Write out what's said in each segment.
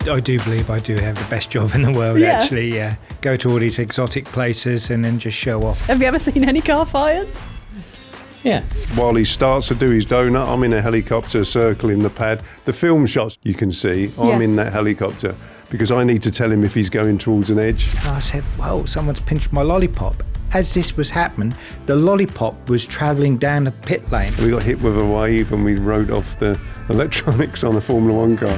I do believe I do have the best job in the world, actually, yeah. Go to all these exotic places and then just show off. Have you ever seen any car fires? Yeah. While he starts to do his donut, I'm in a helicopter circling the pad. The film shots you can see, I'm in that helicopter because I need to tell him if he's going towards an edge. I said, well, someone's pinched my lollipop. As this was happening, the lollipop was travelling down the pit lane. We got hit with a wave and we rode off the electronics on a Formula One car.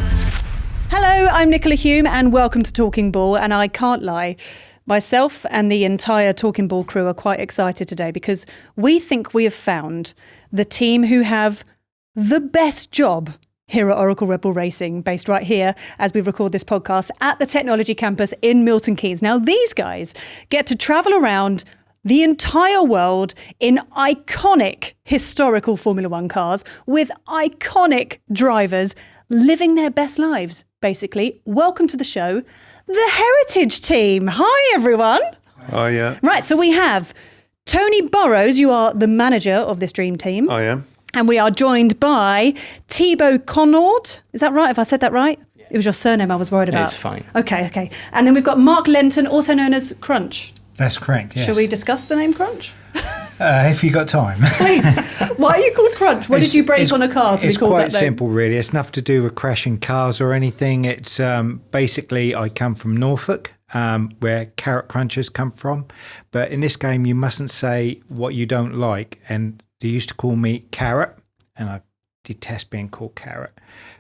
Hello, I'm Nicola Hume and welcome to Talking Ball. And I can't lie, myself and the entire Talking Ball crew are quite excited today because we think we have found the team who have the best job here at Oracle Red Bull Racing, based right here as we record this podcast at the Technology Campus in Milton Keynes. Now, these guys get to travel around the entire world in iconic historical Formula One cars with iconic drivers living their best lives, basically. Welcome to the show, the Heritage Team. Hi, everyone. Oh, yeah. Right, so we have Tony Burrows. You are the manager of this dream team. I am. And we are joined by Thibaut Connaught. Is that right? Have I said that right? Yeah. It was your surname I was worried about. It's fine. Okay. And then we've got Mark Lenton, also known as Crunch. That's correct, yes. Shall we discuss the name Crunch? If you got time. Please. Why are you called Crunch? What did you break on a car to be called that name? It's quite simple, really. It's nothing to do with crashing cars or anything. It's basically I come from Norfolk, where carrot crunchers come from. But in this game, you mustn't say what you don't like. And they used to call me Carrot, and I detest being called Carrot.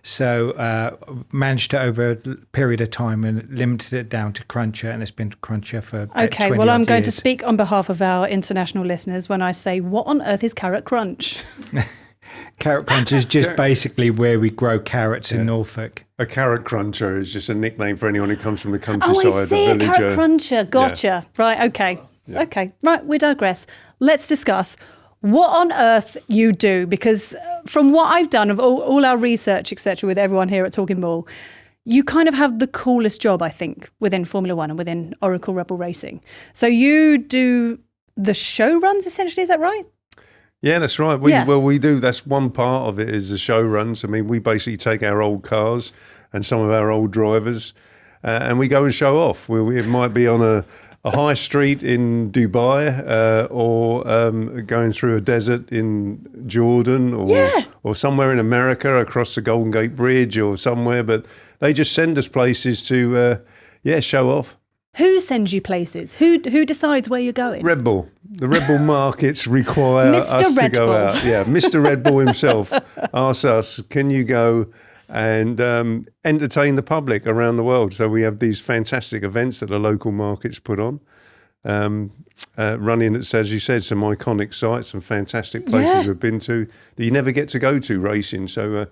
So managed to, over a period of time, and limited it down to Cruncher, and it's been Cruncher for about 20 well, I'm going years. to speak on behalf of our international listeners when I say, what on earth is Carrot Crunch? Carrot Crunch is just basically where we grow carrots in Norfolk. A carrot cruncher is just a nickname for anyone who comes from the countryside. Oh, I see, a a villager. Carrot Cruncher. Gotcha. Yeah. Right, okay. Yeah. Okay, right, we digress. Let's discuss what on earth you do, because from what I've done of all our research, etc., with everyone here at Talking Ball, you kind of have the coolest job, I think, within Formula One and within Oracle Red Bull Racing. So you do the showruns, essentially, is that right? Yeah, that's right. We do. That's one part of it is the showruns. I mean, we basically take our old cars and some of our old drivers and we go and show off. It might be on a high street in Dubai or going through a desert in Jordan or somewhere in America across the Golden Gate Bridge or somewhere. But they just send us places to, show off. Who sends you places? Who decides where you're going? Red Bull. The Red Bull markets require us to go out. Yeah, Mr. Red Bull himself asks us, can you go and entertain the public around the world? So we have these fantastic events that the local markets put on, running at, as you said, some iconic sites, some fantastic places we've been to that you never get to go to racing. So,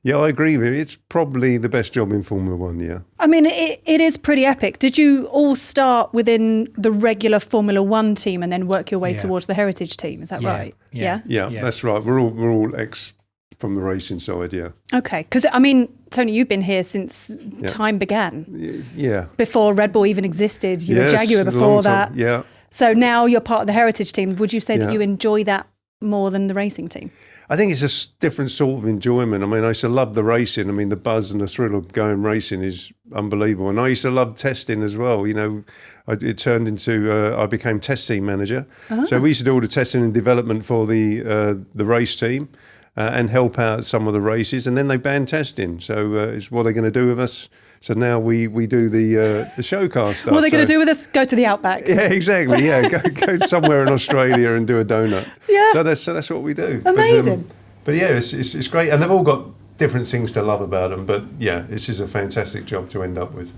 I agree with you. It's probably the best job in Formula One, yeah. I mean, it is pretty epic. Did you all start within the regular Formula One team and then work your way towards the Heritage team? Is that right? Yeah, that's right. We're all ex from the racing side, yeah. Okay, because, I mean, Tony, you've been here since time began. Yeah. Before Red Bull even existed. You were Jaguar before that. Yeah. So now you're part of the Heritage team. Would you say that you enjoy that more than the racing team? I think it's a different sort of enjoyment. I mean, I used to love the racing. I mean, the buzz and the thrill of going racing is unbelievable. And I used to love testing as well. You know, it turned into, I became test team manager. Uh-huh. So we used to do all the testing and development for the race team and help out some of the races. And then they banned testing. So it's what they're going to do with us. So now we do the show car stuff. What are they going to do with us? Go to the Outback. Yeah, exactly. Yeah, go somewhere in Australia and do a donut. Yeah. So that's what we do. Amazing. But yeah, it's great, and they've all got different things to love about them. But yeah, this is a fantastic job to end up with.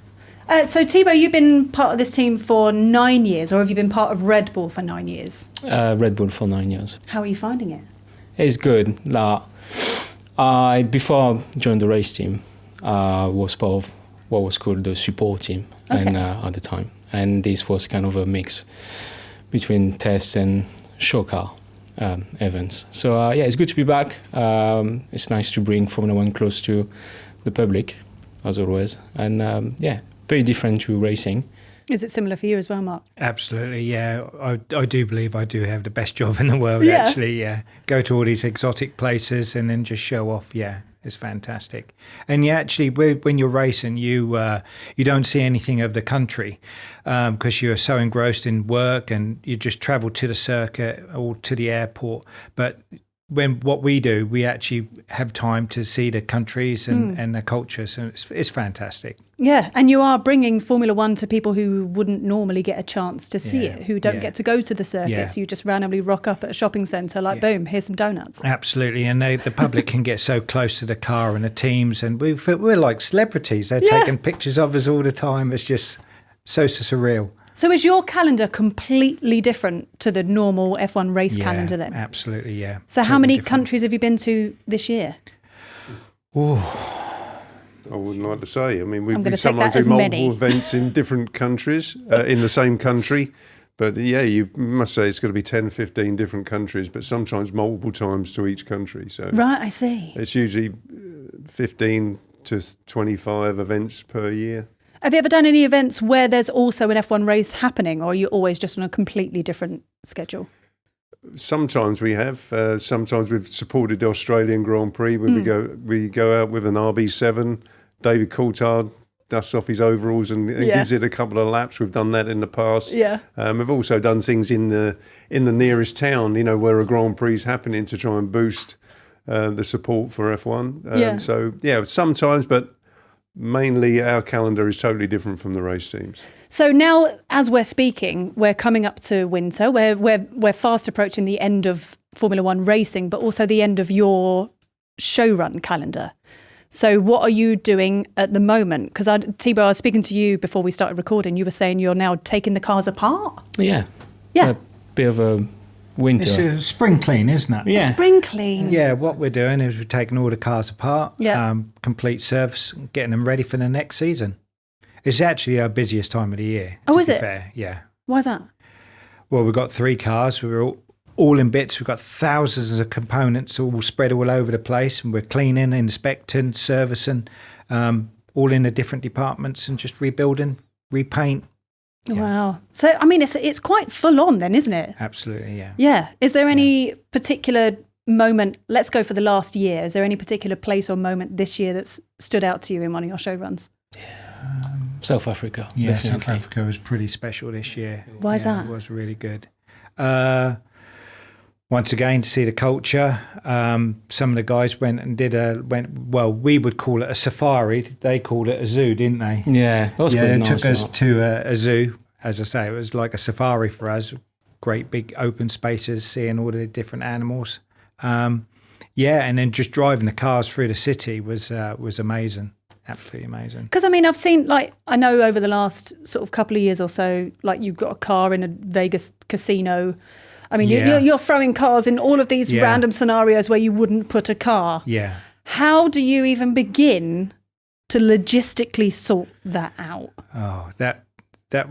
So Thibaut, you've been part of this team for 9 years, or have you been part of Red Bull for 9 years? Red Bull for 9 years. How are you finding it? It's good. Before I joined the race team, I was part of what was called the support team and at the time. And this was kind of a mix between tests and show car events. So it's good to be back. It's nice to bring Formula One close to the public, as always. And very different to racing. Is it similar for you as well, Mark? Absolutely, yeah. I do believe I do have the best job in the world, actually, yeah. Go to all these exotic places and then just show off, yeah. It's fantastic. And you actually, when you're racing, you don't see anything of the country because you're so engrossed in work and you just travel to the circuit or to the airport. But what we do, we actually have time to see the countries and the cultures, and it's fantastic. Yeah, and you are bringing Formula One to people who wouldn't normally get a chance to see it, who don't get to go to the circuits. You just randomly rock up at a shopping centre, like, boom, here's some donuts. Absolutely, and the public can get so close to the car and the teams, and we're like celebrities. They're taking pictures of us all the time. It's just so surreal. So is your calendar completely different to the normal F1 race calendar then? Absolutely, yeah. So how many countries have you been to this year? I wouldn't like to say. I mean, we sometimes do do multiple events in different countries, in the same country. But yeah, you must say it's got to be 10, 15 different countries, but sometimes multiple times to each country. So right, I see. It's usually 15 to 25 events per year. Have you ever done any events where there's also an F1 race happening, or are you always just on a completely different schedule? Sometimes we have. Sometimes we've supported the Australian Grand Prix where we go out with an RB7. David Coulthard dusts off his overalls and gives it a couple of laps. We've done that in the past. Yeah. We've also done things in the nearest town, where a Grand Prix is happening to try and boost the support for F1. So yeah, sometimes, but mainly our calendar is totally different from the race teams. So now, as we're speaking, we're coming up to winter. We're fast approaching the end of Formula One racing, but also the end of your showrun calendar. So what are you doing at the moment? Because Thibaut, I was speaking to you before we started recording. You were saying you're now taking the cars apart. Yeah. A bit of a winter. It's a spring clean, isn't it? Yeah. Spring clean. Yeah, what we're doing is we're taking all the cars apart, complete service, getting them ready for the next season. It's actually our busiest time of the year. Oh, is it? Fair. Yeah. Why is that? Well, we've got 3 cars. We're all in bits. We've got thousands of components all spread all over the place, and we're cleaning, inspecting, servicing, all in the different departments, and just rebuilding, repaint. Yeah. Wow. So, I mean, it's quite full on then, isn't it? Absolutely, yeah. Yeah. Is there any particular moment, let's go for the last year, is there any particular place or moment this year that's stood out to you in one of your show runs? South Africa. Yeah, definitely. South Africa was pretty special this year. Why is that? It was really good. Once again, to see the culture. Some of the guys went, we would call it a safari. They called it a zoo, didn't they? Yeah, that was pretty it nice. took us to a zoo. As I say, it was like a safari for us. Great big open spaces, seeing all the different animals. And then just driving the cars through the city was amazing. Absolutely amazing. Because, I mean, I've seen, I know over the last sort of couple of years or so, you've got a car in a Vegas casino. I mean, you're throwing cars in all of these random scenarios where you wouldn't put a car. Yeah. How do you even begin to logistically sort that out? Oh, that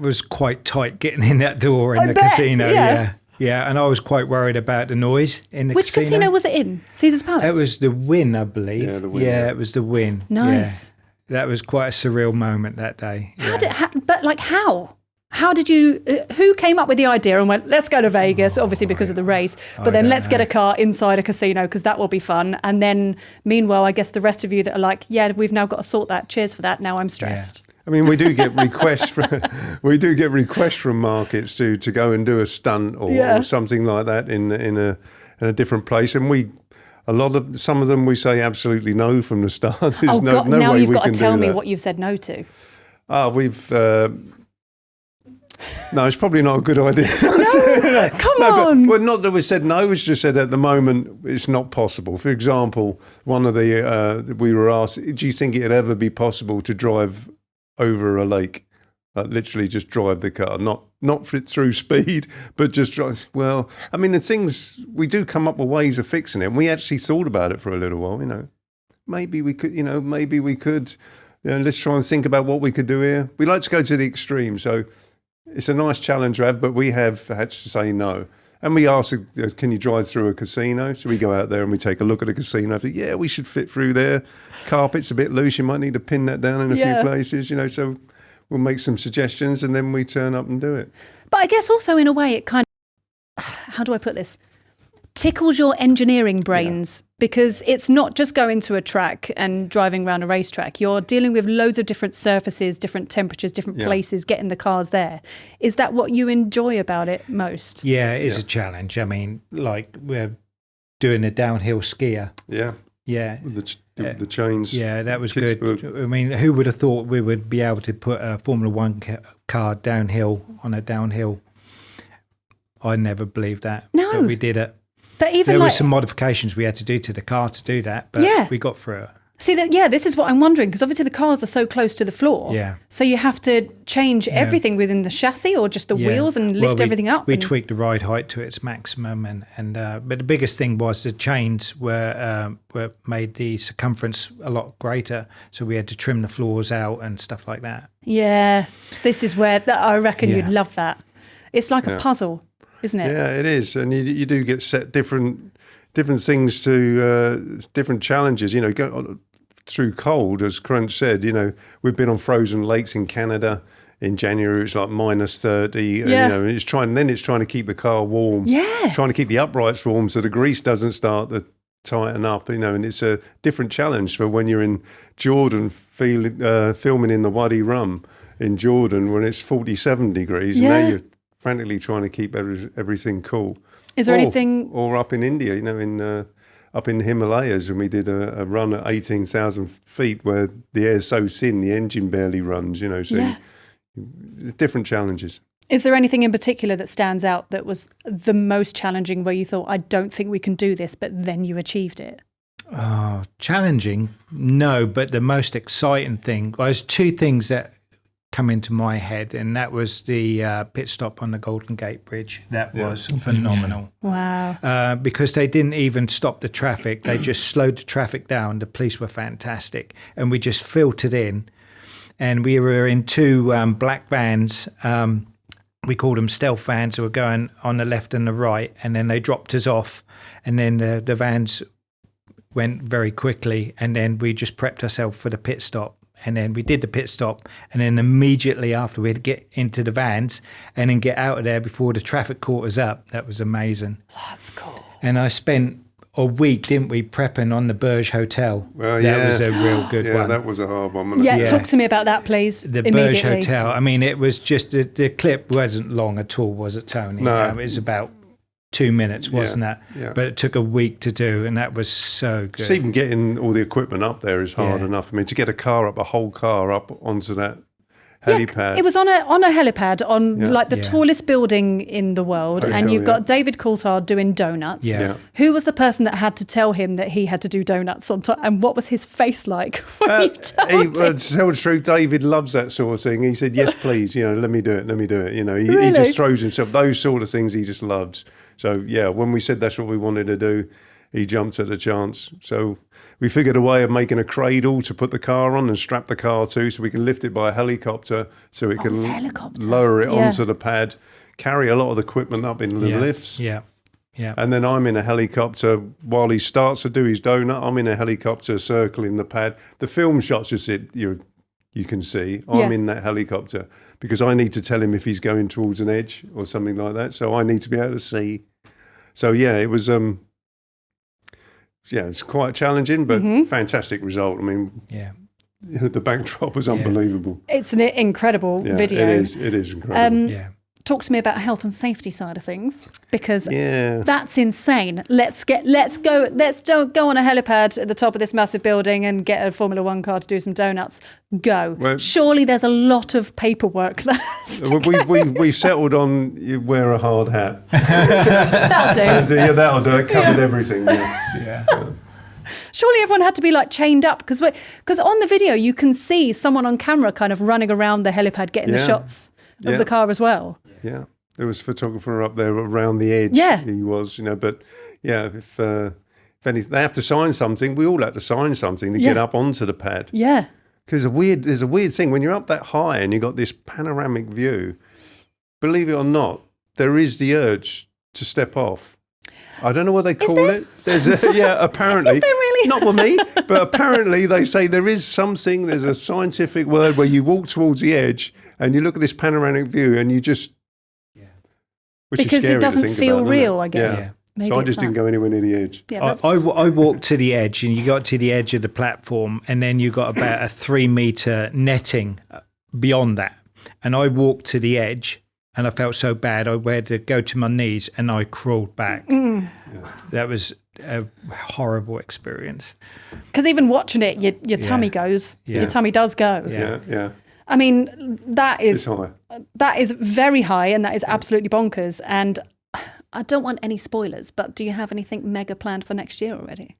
was quite tight getting in that door in the casino. Yeah. And I was quite worried about the noise in the casino. Which casino was it in? Caesar's Palace? It was the Wynn, I believe. Yeah, the Wynn. Yeah, it was the Wynn. Nice. Yeah. That was quite a surreal moment that day. How? How did you, who came up with the idea and went, let's go to Vegas, obviously because of the race, but then let's get a car inside a casino because that will be fun. And then meanwhile, I guess the rest of you that are like, yeah, we've now got to sort that. Cheers for that. Now I'm stressed. Yeah. I mean, we do get requests from markets to go and do a stunt or something like that in a different place. And some of them we say absolutely no from the start. There's no now way you've we got to can tell do me that. what you've said no to. No, it's probably not a good idea. Come on. Well, not that we said no, it's just said at the moment it's not possible. For example, one of we were asked, do you think it'd ever be possible to drive over a lake? Literally just drive the car, not through speed, but just drive. Well, I mean, the things, we do come up with ways of fixing it. And we actually thought about it for a little while, Maybe we could, let's try and think about what we could do here. We like to go to the extreme, so it's a nice challenge to have, but we have had to say no. And we asked, can you drive through a casino? So we go out there and we take a look at a casino. Yeah, we should fit through there. Carpet's a bit loose. You might need to pin that down in a few places, so we'll make some suggestions and then we turn up and do it. But I guess also in a way it kind of, how do I put this? tickles your engineering brains because it's not just going to a track and driving around a racetrack. You're dealing with loads of different surfaces, different temperatures, different places, getting the cars there. Is that what you enjoy about it most? Yeah, it is a challenge. I mean, like we're doing a downhill skier. Yeah. Yeah. The chains. Yeah, that was good. I mean, who would have thought we would be able to put a Formula One car downhill on a downhill? I never believed that. No. But we did it. But even there were some modifications we had to do to the car to do that, but we got through it. See, this is what I'm wondering, because obviously the cars are so close to the floor. Yeah. So you have to change everything within the chassis or just the wheels and lift everything up. We tweaked the ride height to its maximum, and but the biggest thing was the chains were made the circumference a lot greater, so we had to trim the floors out and stuff like that. Yeah, this is where I reckon you'd love that. It's like a puzzle, isn't it? Yeah, it is, and you do get set different things to different challenges. You know, go through cold, as Crunch said. You know, we've been on frozen lakes in Canada. In January, it's like -30. And, you know, it's trying to keep the car warm. Yeah, trying to keep the uprights warm so the grease doesn't start to tighten up. You know, and it's a different challenge for when you're in Jordan filming in the Wadi Rum in Jordan when it's 47 degrees. And now you're frantically trying to keep everything cool. Is there anything... Or up in India, you know, up in the Himalayas, and we did a run at 18,000 feet where the air's so thin, the engine barely runs, you know, so different challenges. Is there anything in particular that stands out that was the most challenging where you thought, I don't think we can do this, but then you achieved it? Oh, challenging? No, but the most exciting thing, there's two things that come into my head, and that was the pit stop on the Golden Gate Bridge. That was phenomenal. Wow. Because they didn't even stop the traffic. They just slowed the traffic down. The police were fantastic. And we just filtered in. And we were in two black vans. We called them stealth vans. They were going on the left and the right. And then they dropped us off. And then the vans went very quickly. And then we just prepped ourselves for the pit stop. And then we did the pit stop, and then immediately after we'd get into the vans and then get out of there before the traffic caught us up. That was amazing. That's cool. And I spent a week, didn't we, prepping on the Burj Hotel. Well, that was a real good one. Yeah, that was a hard one, wasn't it? Talk to me about that, please. The Burj Hotel. I mean, it was just, the clip wasn't long at all, was it, Tony? No. It was about 2 minutes, wasn't that? Yeah. But it took a week to do, and that was so good. Just even getting all the equipment up there is hard enough. I mean, to get a whole car up onto that helipad. It was on a helipad on like the tallest building in the world, and you've got David Coulthard doing donuts. Yeah. Who was the person that had to tell him that he had to do donuts on top, and what was his face like when you told him? To tell the truth, David loves that sort of thing. He said, "Yes, please. You know, let me do it. You know, he just throws himself. Those sort of things he just loves." So yeah, when we said that's what we wanted to do, he jumped at the chance. So we figured a way of making a cradle to put the car on and strap the car to, so we can lift it by a helicopter, so we can lower it onto the pad, carry a lot of the equipment up in the lifts. Yeah. And then I'm in a helicopter while he starts to do his donut. I'm in a helicopter circling the pad. The film shots you can see. I'm in that helicopter because I need to tell him if he's going towards an edge or something like that. So I need to be able to see. So yeah, it was it's quite challenging, but fantastic result. I mean, the backdrop was unbelievable. It's an incredible video. It is incredible. Talk to me about health and safety side of things, because that's insane. Let's go on a helipad at the top of this massive building and get a Formula One car to do some donuts. Go. Well, surely there's a lot of paperwork there. We settled on you wear a hard hat. That'll do. That'll do. It covered everything. Surely everyone had to be like chained up, because on the video you can see someone on camera kind of running around the helipad getting the shots of the car as well. Yeah, there was a photographer up there around the edge. Yeah, he was, but if anything, they have to sign something. We all had to sign something to get up onto the pad. Yeah, because there's a weird thing when you're up that high and you've got this panoramic view. Believe it or not, there is the urge to step off. I don't know what they call it. There's apparently. Is there really? Not with me, but apparently they say there is something. There's a scientific word where you walk towards the edge and you look at this panoramic view and you just. Which because is scary it doesn't to think feel about, real, doesn't it? I guess. Maybe So I it's just didn't that. go anywhere near the edge. Yeah, that's, I walked to the edge, and you got to the edge of the platform, and then you got about a 3-meter netting beyond that. And I walked to the edge, and I felt so bad. I had to go to my knees, and I crawled back. That was a horrible experience. because even watching it, your tummy goes. Yeah. Your tummy does go. Yeah. I mean, that It's is high. very high, and that is absolutely bonkers. And I don't want any spoilers, but do you have anything mega planned for next year already?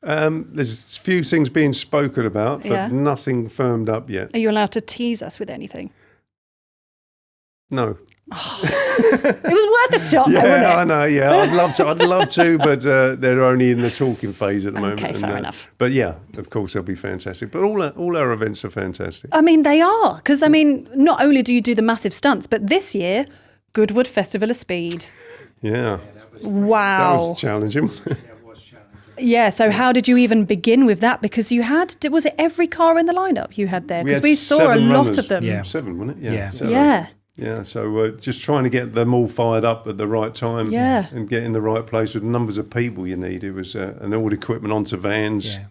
There's a few things being spoken about, but Yeah. nothing firmed up yet. Are you allowed to tease us with anything? No. It was worth a shot, though, Yeah, wasn't it? I know. Yeah, I'd love to, but they're only in the talking phase at the moment. Okay, and, fair enough. But yeah, of course they'll be fantastic. But all our events are fantastic. I mean, they are. Because, I mean, not only do you do the massive stunts, but this year, Goodwood Festival of Speed. Yeah, that Wow. was challenging. Yeah, so how did you even begin with that? Because you had, was it every car in the lineup you had there? Because had we saw a 7 lot runners. of them. Yeah. 7, wasn't it? Yeah. 7. Yeah. Yeah, so just trying to get them all fired up at the right time, Yeah. and get in the right place with the numbers of people you need. It was and all the equipment onto vans, Yeah.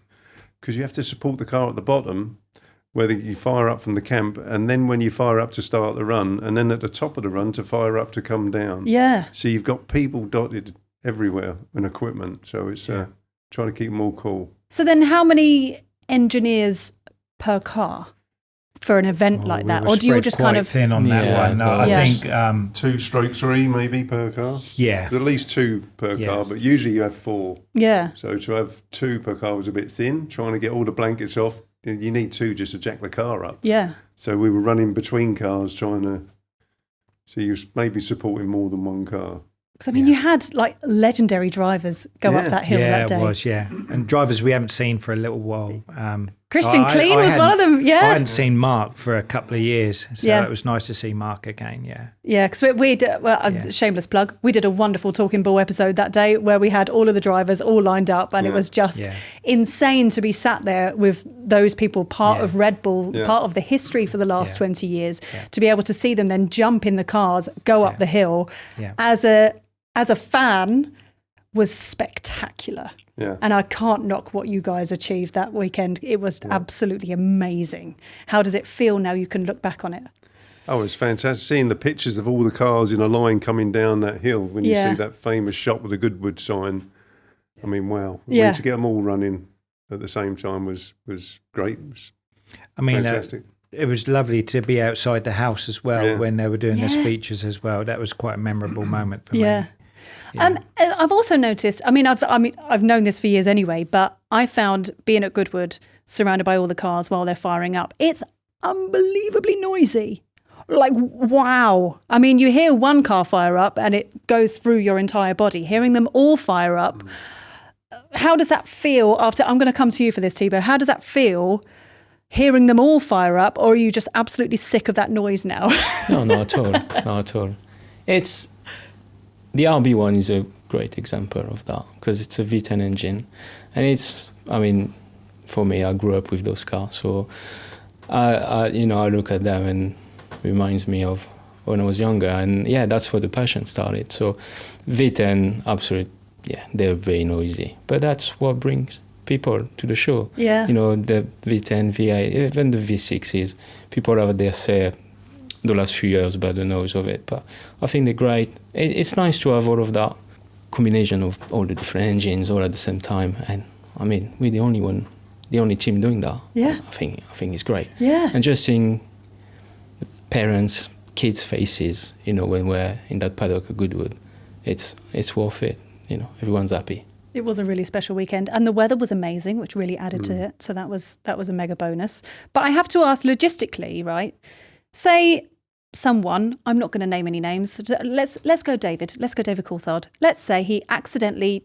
because you have to support the car at the bottom, whether you fire up from the camp, and then when you fire up to start the run, and then at the top of the run to fire up to come down. Yeah. So you've got people dotted everywhere and equipment. So it's trying to keep them all cool. So then how many engineers per car for an event like We that? were Or do you all spread just quite kind of... thin on that Yeah, one? No, that I was- think 2/3 maybe per car. yeah. At least 2 per Yeah. car, but usually you have 4. Yeah. So to have 2 per car was a bit thin. Trying to get all the blankets off, you need 2 just to jack the car up. Yeah. So we were running between cars trying to. So you was maybe supporting more than one car. Because, I mean, you had, like, legendary drivers go up Yeah. that hill Yeah, that day. it was, yeah. And drivers we haven't seen for a little while. Christian I Clean was one of hadn't- them, yeah. I hadn't seen Mark for a couple of years, so Yeah. it was nice to see Mark again, yeah. Yeah, because we did, well, Yeah. shameless plug, we did a wonderful Talking Ball episode that day where we had all of the drivers all lined up, and it was just Yeah. insane to be sat there with those people, part Yeah. of Red Bull, Yeah. part of the history for the last Yeah. 20 years, to be able to see them then jump in the cars, go up Yeah. the hill. Yeah. As a fan, was spectacular. Yeah. And I can't knock what you guys achieved that weekend. It was absolutely amazing. How does it feel now you can look back on it? Oh, it's fantastic seeing the pictures of all the cars in a line coming down that hill when you Yeah. see that famous shot with the Goodwood sign. I mean, wow. I Yeah. mean, to get them all running at the same time was great. It was I mean, fantastic. it was lovely to be outside the house as well Yeah. when they were doing their Yeah. speeches as well. That was quite a memorable moment for Yeah. me. I've also noticed. I've known this for years anyway, but I found being at Goodwood, surrounded by all the cars while they're firing up, it's unbelievably noisy. Like, wow! I mean, you hear one car fire up, and it goes through your entire body. Hearing them all fire up, how does that feel? After I'm going to come to you for this, Thibaut. How does that feel? Hearing them all fire up, or are you just absolutely sick of that noise now? No, not at all. Not at all. It's the RB1 is a great example of that because it's a V10 engine, and it's. I mean, for me, I grew up with those cars, so I look at them and it reminds me of when I was younger, and yeah, that's where the passion started. So V10, absolutely, yeah, they're very noisy, but that's what brings people to the show. Yeah. You know, the V10, V8, even the V6s, people have their say the last few years about the noise of it, but I think they're great. It's nice to have all of that combination of all the different engines all at the same time, and I mean, we're the only team doing that. Yeah. I think it's great. Yeah. And just seeing the parents, kids' faces, you know, when we're in that paddock at Goodwood, it's worth it. You know, everyone's happy. It was a really special weekend, and the weather was amazing, which really added to it. So that was a mega bonus. But I have to ask, logistically, right? Say someone, I'm not going to name any names. Let's go David. Let's go David Coulthard. Let's say he accidentally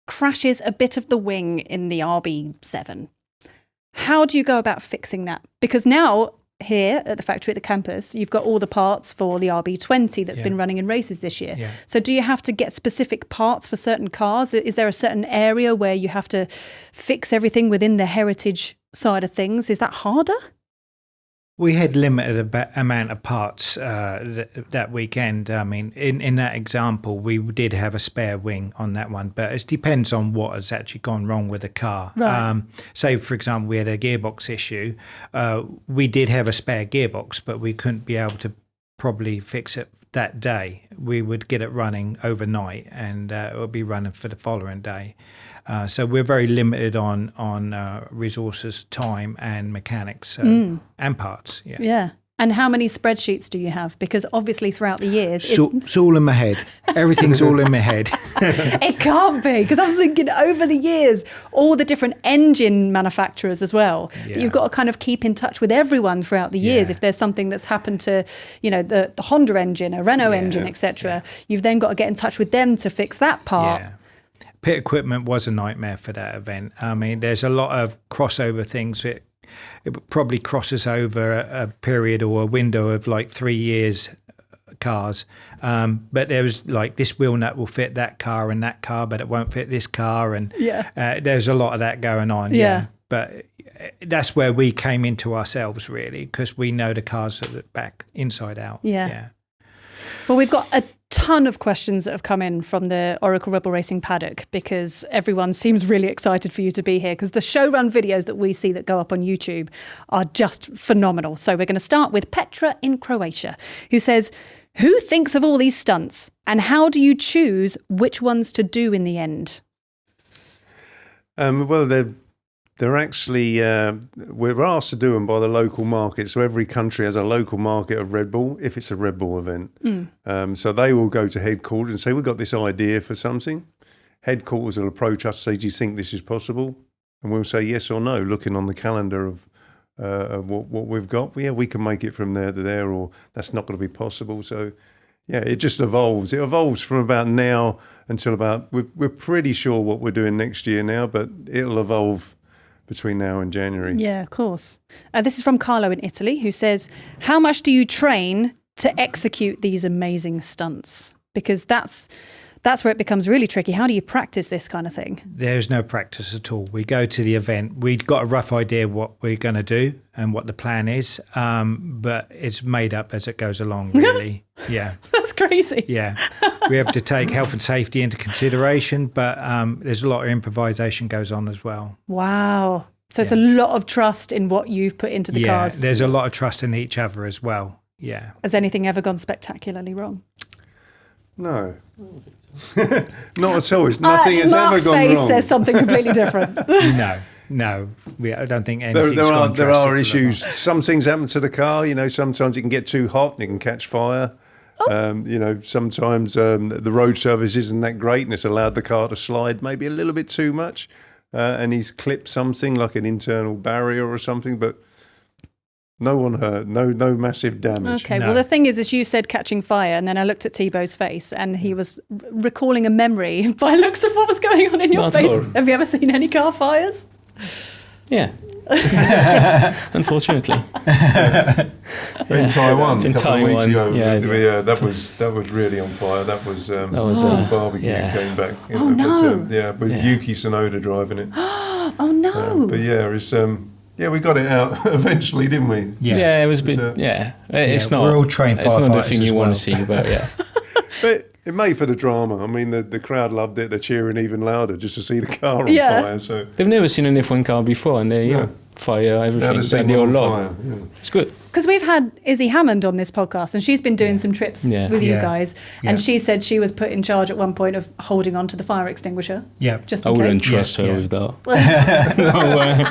crashes a bit of the wing in the RB7. How do you go about fixing that? Because now here at the factory at the campus, you've got all the parts for the RB20 that's been running in races this year. Yeah. So do you have to get specific parts for certain cars? Is there a certain area where you have to fix everything within the heritage side of things? Is that harder? We had limited amount of parts that weekend. I mean, in that example, we did have a spare wing on that one, but it depends on what has actually gone wrong with the car. Right. Say, for example, we had a gearbox issue. We did have a spare gearbox, but we couldn't be able to probably fix it that day. We would get it running overnight, and it would be running for the following day. So we're very limited on resources, time, and mechanics and parts. Yeah. Yeah. And how many spreadsheets do you have? Because obviously throughout the years, It's all in my head. Everything's all in my head. it can't be, because I'm thinking over the years, all the different engine manufacturers as well, that you've got to kind of keep in touch with everyone throughout the years. If there's something that's happened to, the Honda engine, a Renault engine, etc., you've then got to get in touch with them to fix that part. Yeah. Pit equipment was a nightmare for that event. I mean, there's a lot of crossover things. It probably crosses over a period or a window of like 3 years cars. But there was like this wheel nut will fit that car and that car, but it won't fit this car. And there's a lot of that going on. Yeah. But that's where we came into ourselves, really, because we know the cars are back inside out. Yeah. Well, we've got a ton of questions that have come in from the Oracle Rebel Racing paddock, because everyone seems really excited for you to be here, because the showrun videos that we see that go up on YouTube are just phenomenal. So we're going to start with Petra in Croatia, who says, who thinks of all these stunts and how do you choose which ones to do in the end? Well, they're actually, we're asked to do them by the local market. So every country has a local market of Red Bull, if it's a Red Bull event. So they will go to headquarters and say, we've got this idea for something. Headquarters will approach us and say, do you think this is possible? And we'll say yes or no, looking on the calendar of what we've got. Yeah, we can make it from there to there, or that's not going to be possible. So, yeah, it just evolves. It evolves from about now until about, we're pretty sure what we're doing next year now, but it'll evolve between now and January. Yeah, of course. This is from Carlo in Italy, who says, how much do you train to execute these amazing stunts? Because that's where it becomes really tricky. How do you practice this kind of thing? There's no practice at all. We go to the event. We've got a rough idea what we're going to do and what the plan is, but it's made up as it goes along, really. Yeah. That's crazy. Yeah. We have to take health and safety into consideration, but there's a lot of improvisation goes on as well. Wow. So it's a lot of trust in what you've put into the cars. There's a lot of trust in each other as well. Yeah. Has anything ever gone spectacularly wrong? No. Not at all. Nothing has ever gone wrong. Mark's face says something completely different. No. I don't think anything's there are issues. Some things happen to the car. Sometimes it can get too hot and it can catch fire. Sometimes the road surface isn't that great and it's allowed the car to slide maybe a little bit too much, and he's clipped something like an internal barrier or something, but no one hurt, no massive damage. Okay, well, the thing is you said catching fire, and then I looked at Thibaut's face, and he was recalling a memory by looks of what was going on in your face. Have you ever seen any car fires? Yeah. Unfortunately. In Taiwan, in a couple of weeks ago, that was was really on fire. That was barbecue came back. Oh no! With Yuki Tsunoda driving it. Oh no! But yeah, it's we got it out eventually, didn't we? Yeah, it was a bit. It's not. We're all trained firefighters. It's not the thing you want to see, but But it made for the drama. I mean, the crowd loved it. They're cheering even louder just to see the car on fire. So they've never seen an F1 car before, and they fire everything. They all love. It's good. Because we've had Izzy Hammond on this podcast, and she's been doing some trips with you guys, and she said she was put in charge at one point of holding on to the fire extinguisher. Yeah, just in I wouldn't case. trust her with that. No way.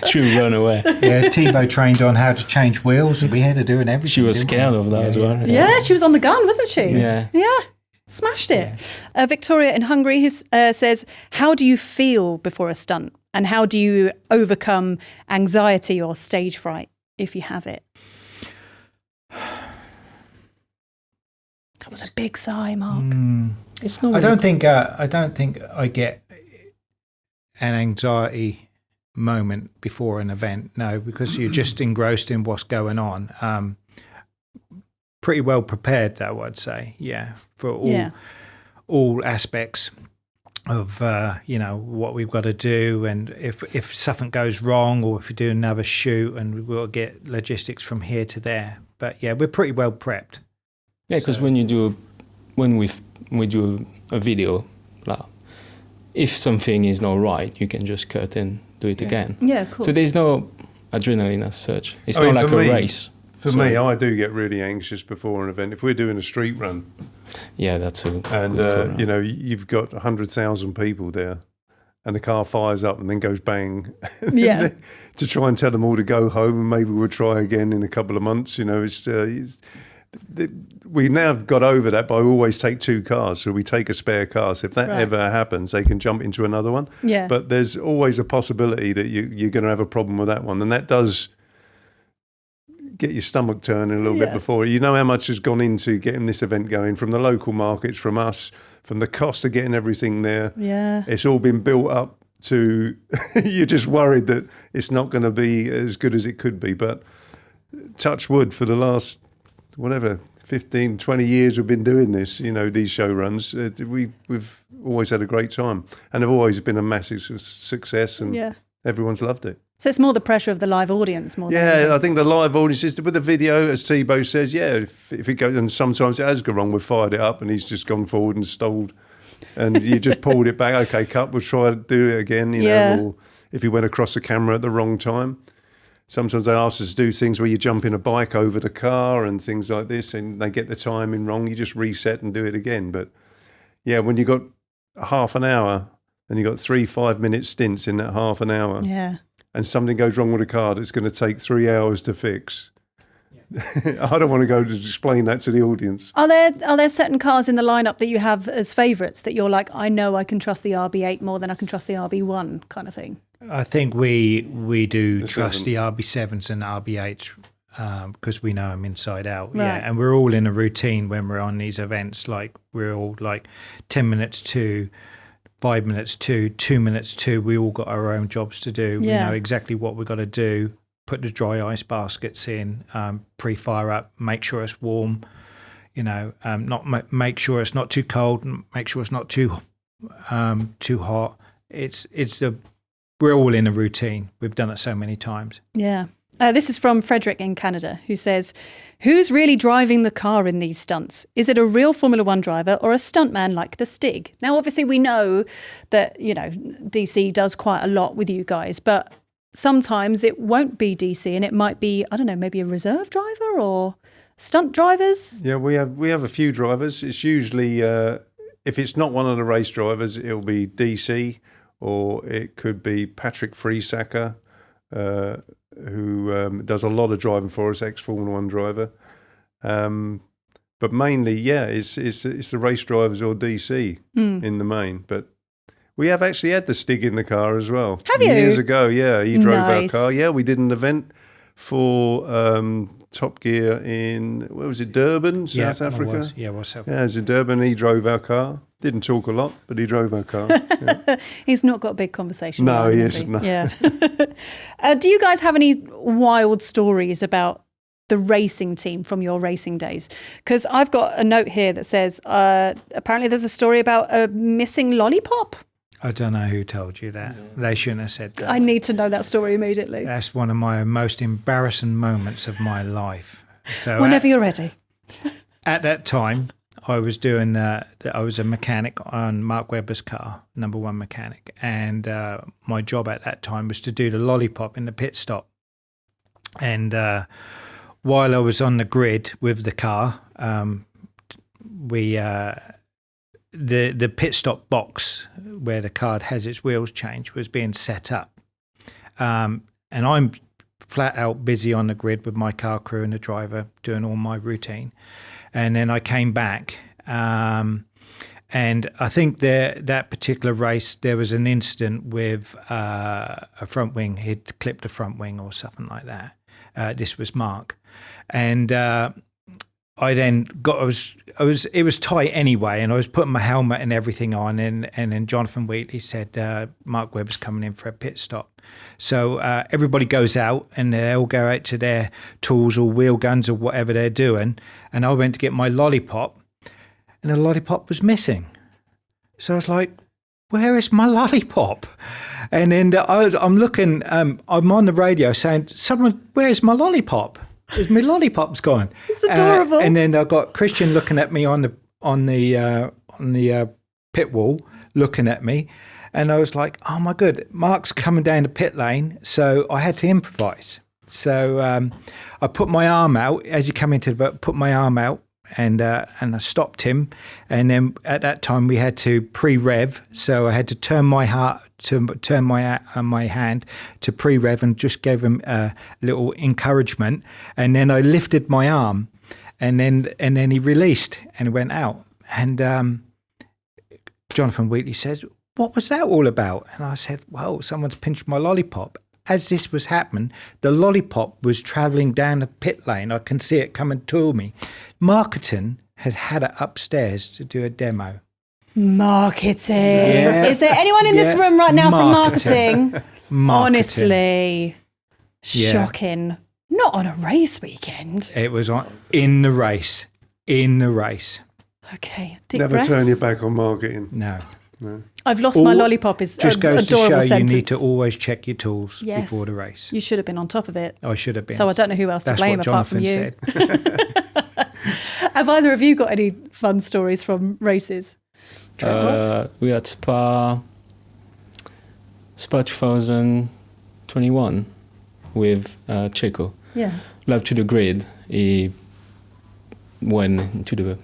She would run away. Yeah, Thibaut trained on how to change wheels. We had to do everything. She was scared of that as well. Yeah, she was on the gun, wasn't she? Yeah. Smashed it. Victoria in Hungary says, how do you feel before a stunt? And how do you overcome anxiety or stage fright, if you have it? That was a big sigh, Mark. It's not. I don't think I get an anxiety moment before an event. No, because you're just engrossed in what's going on. Pretty well prepared, though, I'd say. Yeah, for all aspects. of what we've got to do, and if something goes wrong, or if we do another shoot, and we've got to get logistics from here to there. But yeah, we're pretty well prepped. Yeah, because when we do a video, like, if something is not right, you can just cut and do it again. Yeah, of course. So there's no adrenaline as such. It's not like a race. For me, I do get really anxious before an event. If we're doing a street run, yeah, that's a good and you've got 100,000 people there, and the car fires up and then goes bang. Yeah. To try and tell them all to go home, and maybe we'll try again in a couple of months. We now got over that, but I always take 2 cars, so we take a spare car. So if that ever happens, they can jump into another one. Yeah. But there's always a possibility that you're going to have a problem with that one, and that does get your stomach turning a little bit before. You know how much has gone into getting this event going, from the local markets, from us, from the cost of getting everything there. Yeah. It's all been built up to, you're just worried that it's not going to be as good as it could be. But touch wood, for the last, 15, 20 years we've been doing this, these show runs, we've always had a great time, and have always been a massive success, and everyone's loved it. So it's more the pressure of the live audience more than anything. I think the live audience is with the video, as Thibaut says, if it goes, and sometimes it has gone wrong, we've fired it up and he's just gone forward and stalled, and you just pulled it back. Okay, cut, we'll try to do it again, or if he went across the camera at the wrong time. Sometimes they ask us to do things where you jump in a bike over the car and things like this, and they get the timing wrong, you just reset and do it again. But yeah, when you got half an hour and you got 3 5-minute stints in that half an hour, and something goes wrong with a car that's going to take 3 hours to fix. I don't want to go to explain that to the audience. Are there certain cars in the lineup that you have as favourites that you're like, I know I can trust the RB8 more than I can trust the RB1 kind of thing? I think we do trust the RB7s and RB8s because we know them inside out. Right. Yeah, and we're all in a routine when we're on these events. Like, we're all like 10 minutes to 5 minutes to 2 minutes to. We all got our own jobs to do. We know exactly what we've got to do. Put the dry ice baskets in, pre-fire up, make sure it's warm. Make sure it's not too cold, and make sure it's not too hot. We're all in a routine. We've done it so many times. Yeah. This is from Frederick in Canada, who says, who's really driving the car in these stunts? Is it a real Formula One driver or a stuntman like the Stig? Now, obviously, we know that, DC does quite a lot with you guys, but sometimes it won't be DC, and it might be, I don't know, maybe a reserve driver or stunt drivers. Yeah, we have a few drivers. It's usually, if it's not one of the race drivers, it'll be DC, or it could be Patrick Friesacker, who does a lot of driving for us, ex-Formula One driver. But mainly, it's the race drivers or DC in the main. But we have actually had the Stig in the car as well. Have you? Years ago, he drove Nice. our car. Yeah, we did an event for Top Gear in, where was it, Durban, South Africa? It was South Africa. Yeah, it was in Durban. He drove our car. Didn't talk a lot, but he drove our car. Yeah. He's not got a big conversation. No, line, he has isn't. No. Yeah. Do you guys have any wild stories about the racing team from your racing days? Because I've got a note here that says, apparently there's a story about a missing lollipop. I don't know who told you that. They shouldn't have said that. I need to know that story immediately. That's one of my most embarrassing moments of my life. So Whenever you're ready. At that time, I was doing. I was a mechanic on Mark Webber's car, number one mechanic, and my job at that time was to do the lollipop in the pit stop. And while I was on the grid with the car, the pit stop box where the car has its wheels changed was being set up, and I'm flat out busy on the grid with my car crew and the driver doing all my routine. And then I came back, and I think that particular race, there was an incident with a front wing. He'd clipped a front wing or something like that. This was Mark. And I then it was tight anyway, and I was putting my helmet and everything on, and then Jonathan Wheatley said, Mark Webber's coming in for a pit stop. So everybody goes out, and they all go out to their tools or wheel guns or whatever they're doing, and I went to get my lollipop, and the lollipop was missing. So I was like, where is my lollipop? And then I'm looking, I'm on the radio saying, someone, where's my lollipop? Is my lollipop's gone? It's adorable. And then I've got Christian looking at me on the pit wall, looking at me. And I was like, oh my God, Mark's coming down the pit lane. So I had to improvise. So I put my arm out as he came into the boat, put my arm out and I stopped him. And then at that time we had to pre-rev. So I had to turn my hand to pre-rev and just gave him a little encouragement. And then I lifted my arm and then he released and went out. And Jonathan Wheatley said, what was that all about? And I said, well, someone's pinched my lollipop. As this was happening, the lollipop was travelling down the pit lane. I can see it coming to me. Marketing had it upstairs to do a demo. Marketing. Yeah. Is there anyone in this room right now from marketing? Marketing. Honestly, Yeah. shocking. Not on a race weekend. It was in the race. In the race. Okay, deep Never breaths. turn your back on marketing. No. I've lost my lollipop is Just goes to adorable show sentence. you need to always check your tools Yes. before the race. You should have been on top of it. I should have been. So I don't know who else That's to blame what apart from Jonathan you. said. Have either of you got any fun stories from races? We had Spa 2021 with Checo. Yeah. Lap to the grid, he went into the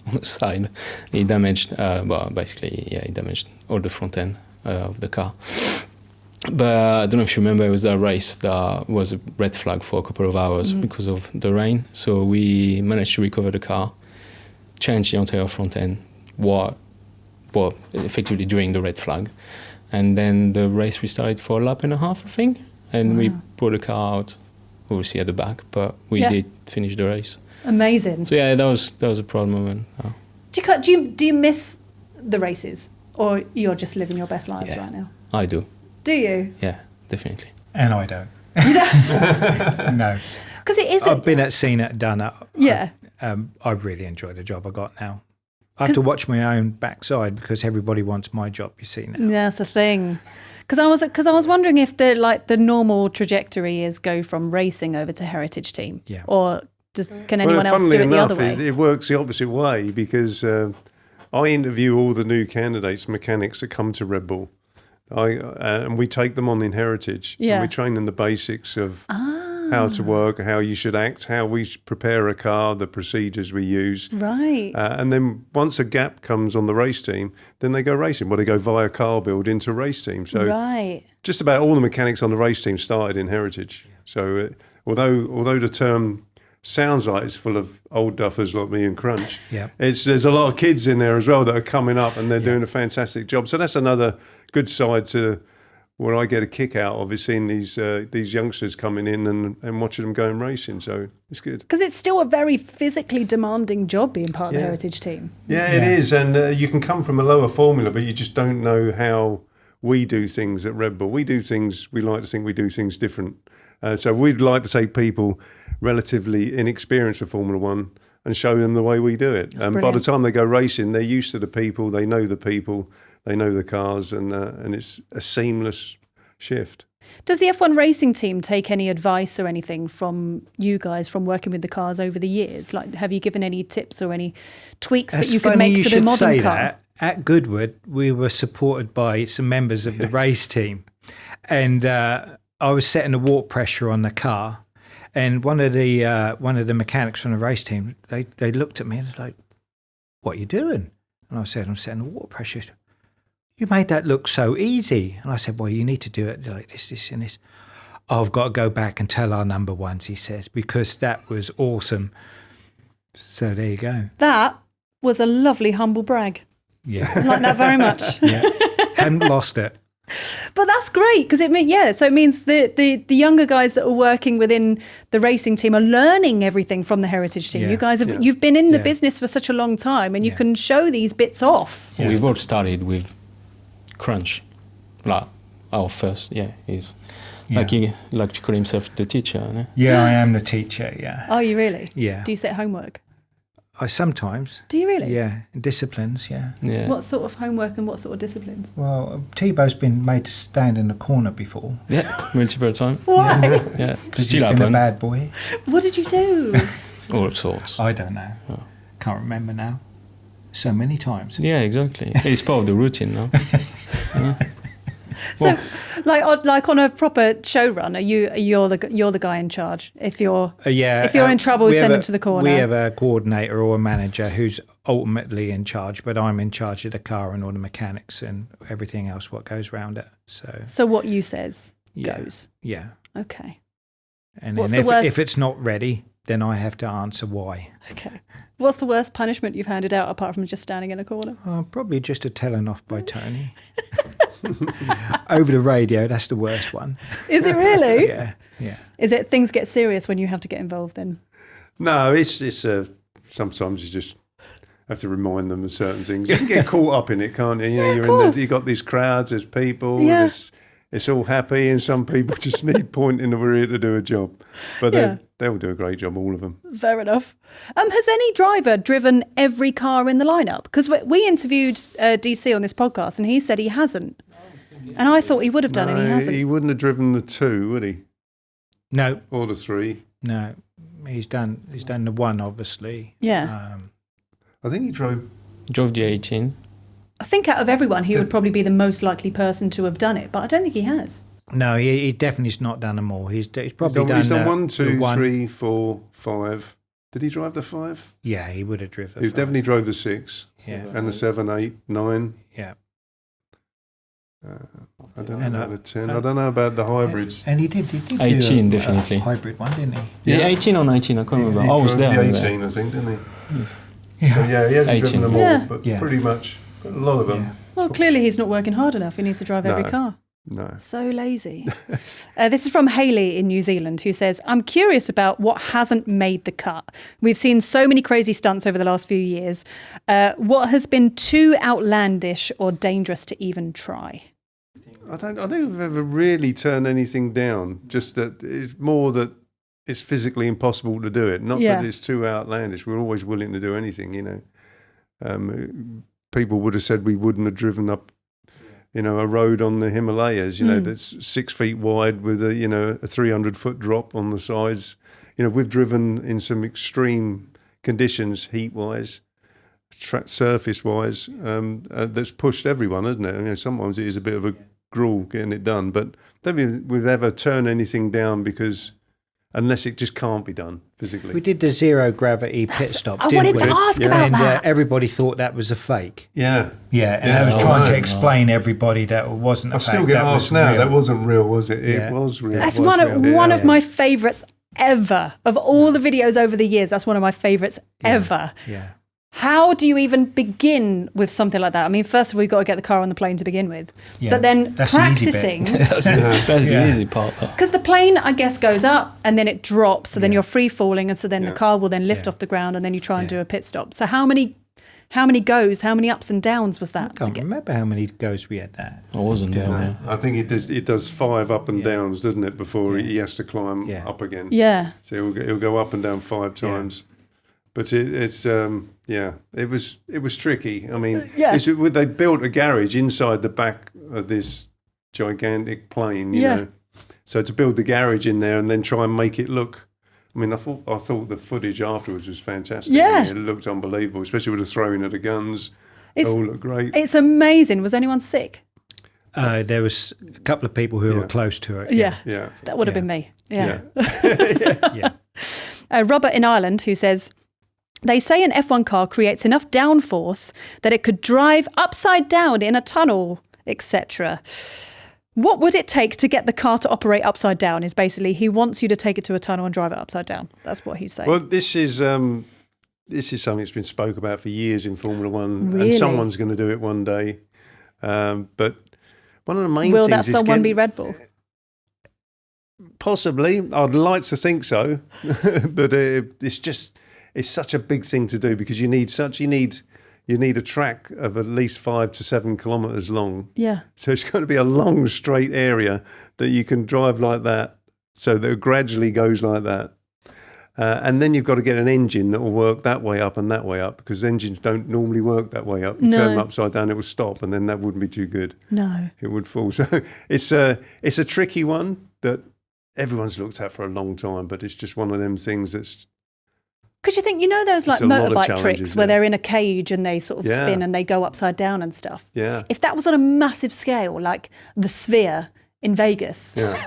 on the side. He damaged, he damaged all the front end of the car. But I don't know if you remember, it was a race that was a red flag for a couple of hours because of the rain. So we managed to recover the car, change the entire front end, effectively during the red flag. And then the race restarted for a lap and a half, I think. And we brought the car out, obviously at the back, but we did finish the race. Amazing. So yeah, that was a proud moment. Oh. Do you miss the races, or you're just living your best lives right now? I do. Do you? Yeah, definitely. And I don't. No. Because it is. I've been seen it, done it. Yeah. I really enjoy the job I got now. I have to watch my own backside because everybody wants my job, you see now. Yeah, that's the thing. Because I was wondering if the normal trajectory is go from racing over to heritage team, or can anyone else do it the other way? It works the opposite way because I interview all the new candidates, mechanics that come to Red Bull. And we take them on in heritage. Yeah. And we train them the basics of how to work, how you should act, how we prepare a car, the procedures we use. Right. And then once a gap comes on the race team, then they go racing. Well, they go via car build into race team. So just about all the mechanics on the race team started in heritage. So although the term sounds like it's full of old duffers like me and Crunch, there's a lot of kids in there as well that are coming up and they're doing a fantastic job. So that's another good side to what I get a kick out of, is seeing these youngsters coming in and watching them going racing. So it's good. Because it's still a very physically demanding job being part of the heritage team. Yeah, it is. And you can come from a lower formula, but you just don't know how we do things at Red Bull. We like to think we do things different. So we'd like to take people relatively inexperienced with Formula One and show them the way we do it. And by the time they go racing, they're used to the people, they know the cars, and it's a seamless shift. Does the F1 racing team take any advice or anything from you guys from working with the cars over the years? Like, have you given any tips or any tweaks that you could make to the modern car? That. At Goodwood, we were supported by some members of the race team, and I was setting the warp pressure on the car. And one of the mechanics from the race team, they looked at me and was like, "What are you doing?" And I said, "I'm setting the water pressure." "You made that look so easy." And I said, "Well, you need to do it like this, and this." "Oh, I've got to go back and tell our number ones," he says, because that was awesome. So there you go. That was a lovely humble brag. Yeah. I like that very much. Yeah. Haven't lost it. But that's great because it means the younger guys that are working within the racing team are learning everything from the heritage team. You guys you've been in the business for such a long time, and you can show these bits off. Yeah. We've all started with Crunch, like our first. He's like he like to call himself the teacher. No? Yeah, I am the teacher. Yeah. Are you really? Yeah. Do you set homework? I sometimes. Do you really? Yeah, disciplines, yeah. Yeah. What sort of homework and what sort of disciplines? Well, Tebow's been made to stand in a corner before. Yeah, multiple time. Why? Yeah, Because still you've been a happen. bad boy. What did you do? All sorts. I don't know. Oh. Can't remember now. So many times. Yeah, exactly. It's part of the routine now. So, like on a proper show run, you're the guy in charge. If you're if you're in trouble, we send have him to the corner. We have a coordinator or a manager who's ultimately in charge, but I'm in charge of the car and all the mechanics and everything else what goes around it. So what you says Yeah. goes. Yeah. Okay. And What's then the worst- if it's not ready, then I have to answer why. Okay. What's the worst punishment you've handed out apart from just standing in a corner? Probably just a telling off by Tony. Over the radio, that's the worst one. Is it really? Yeah, yeah. Is it things get serious when you have to get involved then? No, it's sometimes you just have to remind them of certain things. You can get caught up in it, can't you? You know, you've got these crowds, there's people, Yeah. it's all happy, and some people just need pointing that we're here to do a job. But they'll do a great job, all of them. Fair enough. Has any driver driven every car in the lineup? Because we interviewed DC on this podcast and he said he hasn't. And I thought he would have done, and he hasn't. He wouldn't have driven the 2, would he? No, Or the 3. no. He's done the 1, obviously. Yeah. I think he drove. Drove the 18. I think out of everyone, he would probably be the most likely person to have done it, but I don't think he has. No, he definitely's not done them all. He's probably He's done the 1, 2, the 3, 4, 5. Did he drive the 5? Yeah, he would have driven. He definitely drove the 6. Yeah. And the 7, 8, 9. Yeah. I don't know And, about the 10. I don't know about the hybrids. And he did 18 do definitely. a hybrid one, didn't he? Is it 18 or 19? I can't remember. He I was drove there. the on 18, there. I think, didn't he? Yeah. So, yeah, he hasn't 18. driven them all, Yeah. but Yeah. pretty much a lot of them. Yeah. Well, clearly he's not working hard enough. He needs to drive every No. car. No. So lazy. This is from Hayley in New Zealand, who says, I'm curious about what hasn't made the cut. We've seen so many crazy stunts over the last few years. What has been too outlandish or dangerous to even try? I don't think I've ever really turned anything down. Just that it's more that it's physically impossible to do it. Not Yeah. that it's too outlandish. We're always willing to do anything, you know. People would have said we wouldn't have driven up, you know, a road on the Himalayas, you know, that's 6 feet wide with a 300-foot drop on the sides. You know, we've driven in some extreme conditions, heat-wise, surface-wise, that's pushed everyone, hasn't it? You know, sometimes it is a bit of a gruel getting it done, but I don't think we've ever turned anything down because unless it just can't be done physically. We did the zero gravity pit stop. I didn't wanted we? to ask Yeah. about And that. everybody thought that was a fake. Yeah. Yeah, and Yeah, I was I trying to know. explain everybody that it wasn't a I fake. still get that was asked now, real. that wasn't real, was it? Yeah. It was real. That's was one real. of my favourites ever. Of all the videos over the years, that's one of my favourites ever. Yeah. How do you even begin with something like that? I mean, first of all, you've got to get the car on the plane to begin with. Yeah, But then that's the easy bit. practicing, That's the Yeah. easy part. because the plane, I guess, goes up and then it drops. So then Yeah. you're free falling. And so then the car will then lift Yeah. off the ground and then you try and Yeah. do a pit stop. So how many goes, how many ups and downs was that? I can't remember how many goes we had that. I wasn't there. No, I think it does 5 up and Yeah. downs, doesn't it, before Yeah. he has to climb Yeah. up again. Yeah. So he'll go up and down 5 times. But it was tricky. I mean, Yeah. they built a garage inside the back of this gigantic plane, you Yeah. know. So to build the garage in there and then try and make it look, I mean, I thought the footage afterwards was fantastic. Yeah. I mean, it looked unbelievable, especially with the throwing of the guns. It all looked great. It's amazing. Was anyone sick? There was a couple of people who Yeah. were close to it. Yeah. Yeah. That would have Yeah. been me. Yeah. Yeah. Robert in Ireland, who says, they say an F1 car creates enough downforce that it could drive upside down in a tunnel, etc. What would it take to get the car to operate upside down? Is basically he wants you to take it to a tunnel and drive it upside down. That's what he's saying. Well, this is something that's been spoke about for years in Formula One, Really? and someone's going to do it one day. But one of the main Will things that someone be Red Bull? Possibly, I'd like to think so, but it's such a big thing to do because you need a track of at least 5 to 7 kilometres long. Yeah. So it's going to be a long straight area that you can drive like that, so that it gradually goes like that. And then you've got to get an engine that will work that way up and that way up, because engines don't normally work that way up. You turn them upside down, it will stop, and then that wouldn't be too good. No. It would fall. So it's a tricky one that everyone's looked at for a long time, but it's just one of them things that's... Because you think, those like a lot of motorbike tricks where they're in a cage and they sort of Yeah. spin and they go upside down and stuff. Yeah. If that was on a massive scale, like the Sphere in Vegas, Yeah.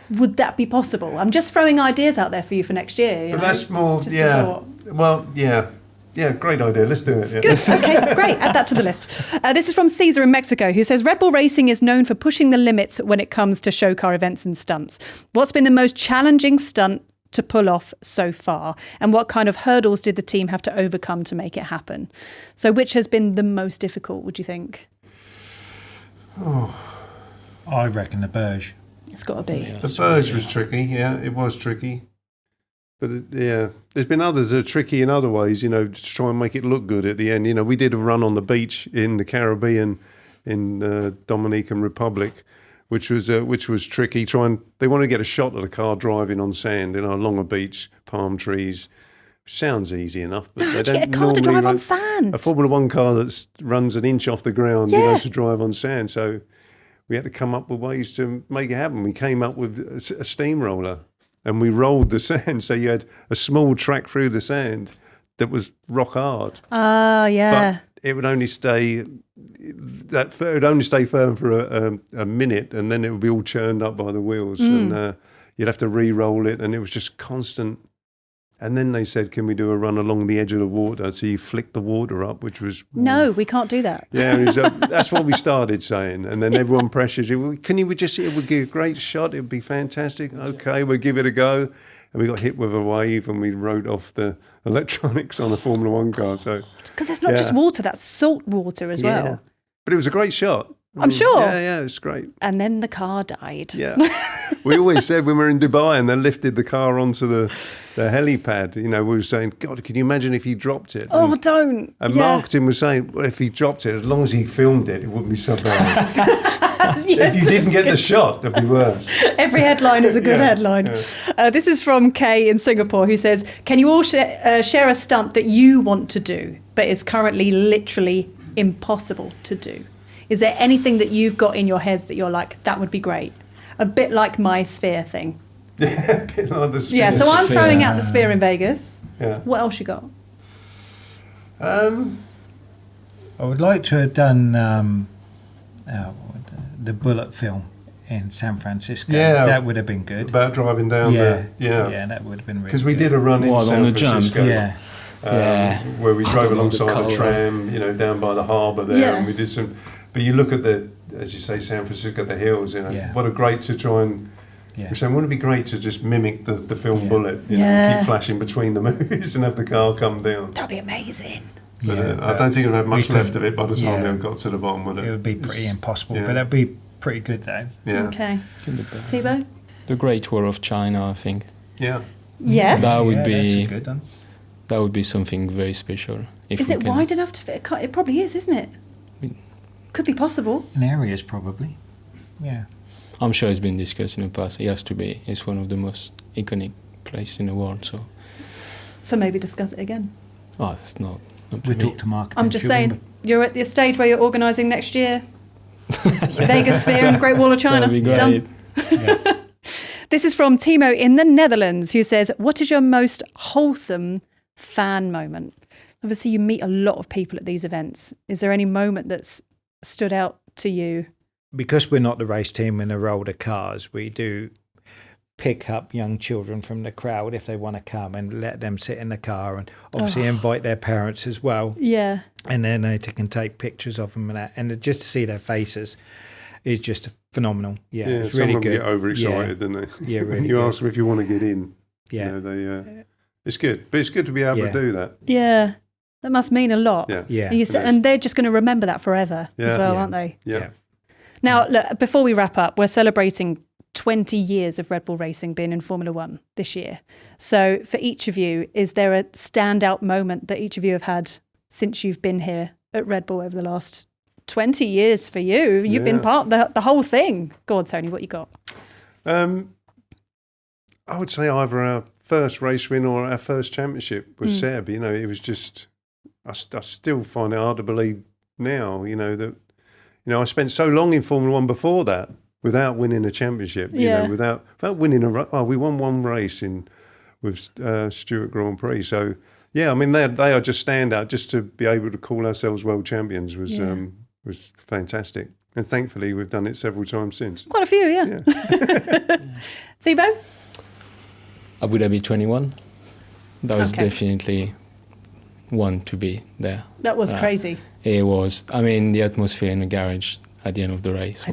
would that be possible? I'm just throwing ideas out there for you for next year. But that's more, It's just a thought. Well, yeah. Yeah, great idea. Let's do it. Yeah. Good. Okay, great. Add that to the list. This is from Caesar in Mexico, who says Red Bull Racing is known for pushing the limits when it comes to show car events and stunts. What's been the most challenging stunt to pull off so far? And what kind of hurdles did the team have to overcome to make it happen? So which has been the most difficult, would you think? I reckon the Burj. It's got to be. Yeah, The that's Burj right, was yeah. tricky. Yeah, it was tricky. But there's been others that are tricky in other ways, to try and make it look good at the end. We did a run on the beach in the Caribbean, in Dominican Republic, which was tricky. They wanted to get a shot of the car driving on sand, along a beach, palm trees. Sounds easy enough, but they How'd don't you get a car to normally drive on run- sand? A Formula One car that runs an inch off the ground, Yeah. to drive on sand. So we had to come up with ways to make it happen. We came up with a steamroller, and we rolled the sand. So you had a small track through the sand that was rock hard. Yeah. But it would only stay firm for a minute, and then it would be all churned up by the wheels, and you'd have to re-roll it, and it was just constant. And then they said, "Can we do a run along the edge of the water?" So you flick the water up, which was No, we can't do that. yeah. That's what we started saying, and then everyone pressures you. "Well, can you just? It would give a great shot. It would be fantastic. Okay, we'll give it a go." And we got hit with a wave, and we wrote off the electronics on the Formula One car. So Because it's not just water, that's salt water as well. but it was a great shot. I'm sure. Yeah, it's great. And then the car died. Yeah. We always said when we were in Dubai and they lifted the car onto the helipad, we were saying, God, can you imagine if he dropped it? Oh, don't. And Yeah. marketing was saying, well, if he dropped it, as long as he filmed it, it wouldn't be so bad. If you didn't get the shot, it'd be worse. Every headline is a good headline. This is from Kay in Singapore, who says, can you all share a stunt that you want to do, but is currently literally impossible to do? Is there anything that you've got in your heads that you're like, that would be great? A bit like my Sphere thing. Yeah, a bit like the Sphere. Yeah, so I'm Sphere. throwing out the Sphere in Vegas. Yeah. What else you got? I would like to have done the Bullet film in San Francisco. Yeah. That would have been good. About driving down there. Yeah. Yeah, that would have been really Because we good. did a run in What, San on the jump? Francisco. Yeah. Where we I drove don't know alongside the the colour. tram, down by the harbour there, Yeah. and we did some. But you look at as you say, San Francisco, the hills. Yeah. What a great to try and. Yeah. We're saying, wouldn't it be great to just mimic the film Yeah. Bullet? Yeah. Keep flashing between the movies and have the car come down. That'd be amazing. But Yeah, I don't think it would have much we left could- of it by the time yeah. we got to the bottom, would it? It would be pretty impossible, yeah. but that'd be pretty good though. Yeah. Okay. Thibaut? The Great War of China, I think. Yeah. Yeah. That would Yeah, be that's a good one. that would be something very special. If Is we it can- wide enough to fit a car? It probably is, isn't it? Could be possible. In areas probably. Yeah. I'm sure it's been discussed in the past. It has to be. It's one of the most iconic places in the world. So, Maybe discuss it again. it's not up to We me. talked to Mark. I'm just saying, you're at the stage where you're organising next year. Vegas Sphere and the Great Wall of China. That'd be great. Done. This is from Timo in the Netherlands, who says, what is your most wholesome fan moment? Obviously, you meet a lot of people at these events. Is there any moment that's stood out to you? Because we're not the race team in the older cars, we do pick up young children from the crowd if they want to come and let them sit in the car, and obviously invite their parents as well. Yeah. And then they can take pictures of them and that, and just to see their faces is just phenomenal. Yeah, it's some really of them good. get overexcited, don't they? Yeah, When really you good. ask them if you want to get in. Yeah. It's good. But it's good to be able to do that. Yeah. That must mean a lot. Yeah. Yeah. And, and they're just going to remember that forever as Yeah. well, Yeah. aren't they? Yeah. Now, look, before we wrap up, we're celebrating 20 years of Red Bull Racing being in Formula One this year. So for each of you, is there a standout moment that each of you have had since you've been here at Red Bull over the last 20 years for you? You've been part of the whole thing. Go on, Tony, what you got? I would say either our first race win or our first championship was Seb. You know, it was just, I still find it hard to believe now, you know, that, you know, I spent so long in Formula One before that without winning a championship, you know, without winning we won one race with Stewart Grand Prix. So, yeah, I mean, they are just standout. Just to be able to call ourselves world champions was fantastic. And thankfully, we've done it several times since. Quite a few, yeah. Thibaut? Abu Dhabi 21. That was definitely one to be there. That was crazy. It was. I mean, the atmosphere in the garage at the end of the race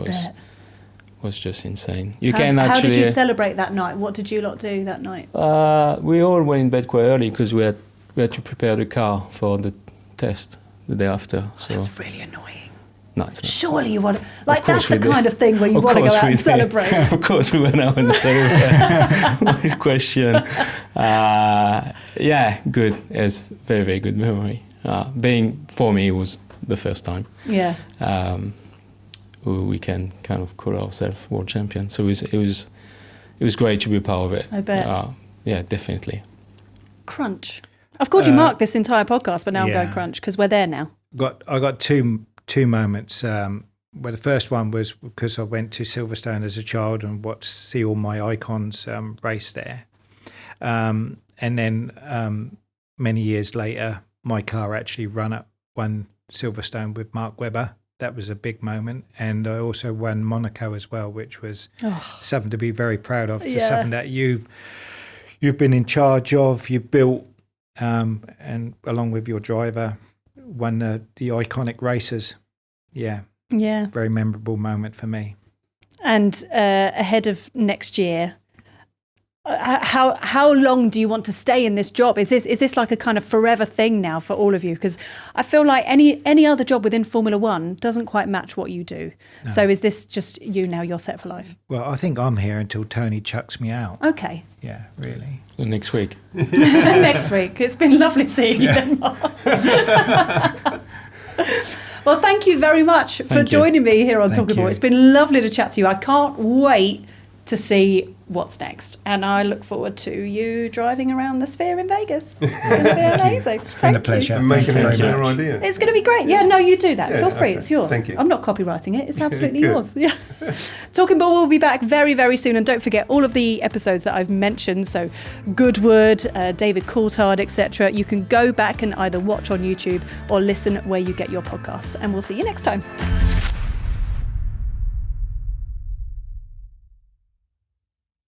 was just insane. How did you celebrate that night? What did you lot do that night? We all went in bed quite early because we had to prepare the car for the test the day after. So that's really annoying. No, it's not. Surely you want to, like, that's the kind of thing where you want to go out and celebrate. Of course we went out and celebrate. Nice question. Yeah, good. It's very, very good memory. For me, it was the first time. Yeah. We can kind of call ourselves world champion. So it was great to be a part of it. I bet. Yeah, definitely. Crunch. I've called you Mark this entire podcast, but now I'm going Crunch because we're there now. I got two moments. Well, the first one was because I went to Silverstone as a child and see all my icons race there. And then many years later, my car actually won Silverstone with Mark Webber. That was a big moment. And I also won Monaco as well, which was something to be very proud of. Just something that you've been in charge of, you built, and along with your driver, won the iconic races. Yeah. Very memorable moment for me. And ahead of next year, how long do you want to stay in this job? Is this like a kind of forever thing now for all of you? Because I feel like any other job within Formula One doesn't quite match what you do. No. So is this just you now? You're set for life? Well, I think I'm here until Tony chucks me out. Okay. Yeah, really. Next week. Next week. It's been lovely seeing you, Mark. Well, thank you very much for joining me here on Talking Ball. It's been lovely to chat to you. I can't wait to see what's next. And I look forward to you driving around the Sphere in Vegas. It's going to be amazing. It's been a pleasure. And making it your idea. It's going to be great. Yeah, no, you do that. Feel free. It's yours. Thank you. I'm not copywriting it. It's absolutely yours. Yeah. Talking Ball will be back very, very soon. And don't forget all of the episodes that I've mentioned. So Goodwood, David Coulthard, etc. You can go back and either watch on YouTube or listen where you get your podcasts. And we'll see you next time.